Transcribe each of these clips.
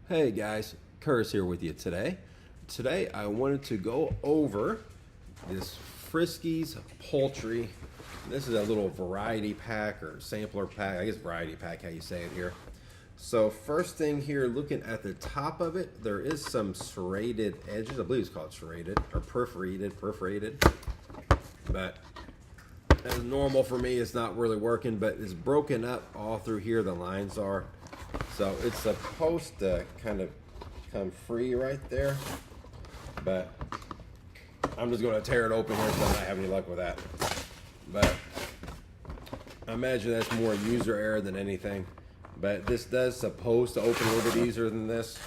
Hey guys, Curtis here with you today. Today I wanted to go over this Friskies poultry. This is a little variety pack or sampler pack. I guess variety pack, how you say it here. So first thing here, looking at the top of it, there is some serrated edges. I believe it's called serrated or perforated. But as normal for me, it's not really working, but it's broken up all through here. The lines are. So it's supposed to kind of come free right there, but I'm just going to tear it open here so I don't have any luck with that. But I imagine that's more user error than anything. But this does supposed to open a little bit easier than this.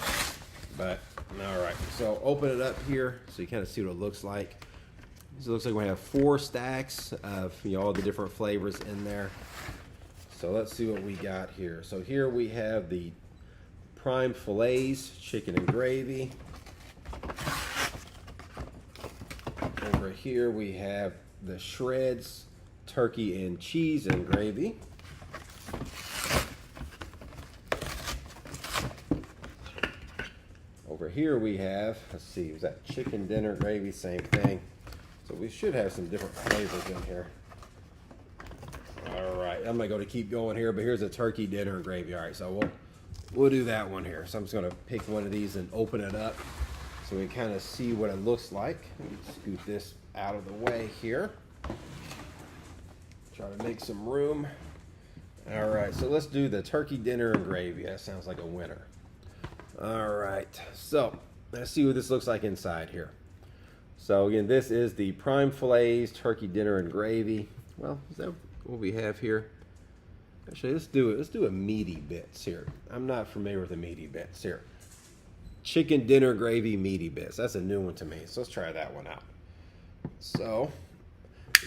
But all right, so open it up here so you kind of see what it looks like. So it looks like we have 4 stacks of all the different flavors in there. So let's see what we got here. So here we have the prime fillets, chicken and gravy. Over here we have the shreds, turkey and cheese and gravy. Over here we have, let's see, was that chicken dinner gravy, same thing. So we should have some different flavors in here. All right, I'm gonna keep going here, but here's a turkey dinner and gravy. All right, so we'll do that one here. So I'm just gonna pick one of these and open it up so we kind of see what it looks like. Let me scoot this out of the way here. Try to make some room. All right, so let's do the turkey dinner and gravy. That sounds like a winner. All right, so let's see what this looks like inside here. So again, this is the prime fillets, turkey dinner and gravy. Well, is that what we have here? Actually, let's do a meaty bits here. I'm not familiar with the meaty bits here. Chicken dinner gravy meaty bits. That's a new one to me. So let's try that one out. So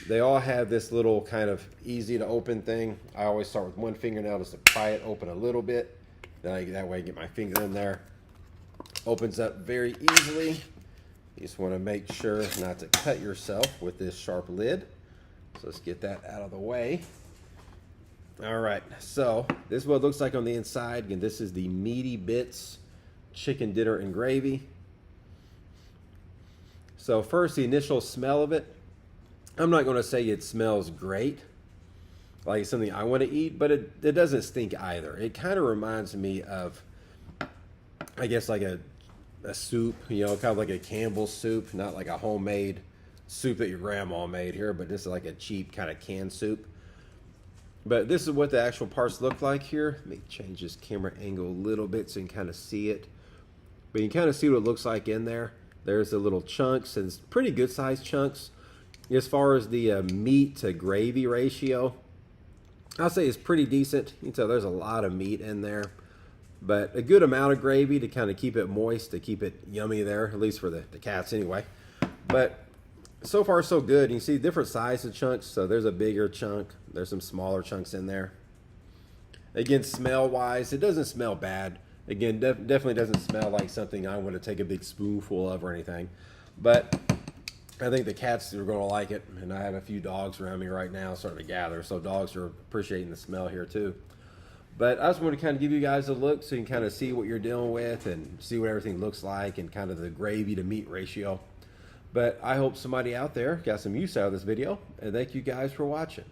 they all have this little kind of easy to open thing. I always start with one fingernail just to pry it open a little bit. Then that way I get my finger in there. Opens up very easily. You just want to make sure not to cut yourself with this sharp lid. So let's get that out of the way. All right, so this is what it looks like on the inside. Again, this is the meaty bits chicken dinner and gravy. So first, the initial smell of it. I'm not going to say it smells great, like it's something I want to eat, but it doesn't stink either. It kind of reminds me of, I guess, like a soup, kind of like a Campbell's soup, not like a homemade soup that your grandma made here, but this is like a cheap kind of canned soup. But this is what the actual parts look like here. Let me change this camera angle a little bit so you can kind of see it. But you can kind of see what it looks like in there. There's the little chunks, and it's pretty good sized chunks. As far as the meat to gravy ratio, I'll say it's pretty decent. You can tell there's a lot of meat in there, but a good amount of gravy to kind of keep it moist, to keep it yummy there, at least for the cats anyway. But so far so good. You can see different sizes of chunks. So there's a bigger chunk. There's some smaller chunks in there. Again, smell wise, it doesn't smell bad. Again, definitely doesn't smell like something I want to take a big spoonful of or anything. But I think the cats are going to like it. And I have a few dogs around me right now starting to gather. So dogs are appreciating the smell here too. But I just want to kind of give you guys a look so you can kind of see what you're dealing with and see what everything looks like and kind of the gravy to meat ratio. But I hope somebody out there got some use out of this video, and thank you guys for watching.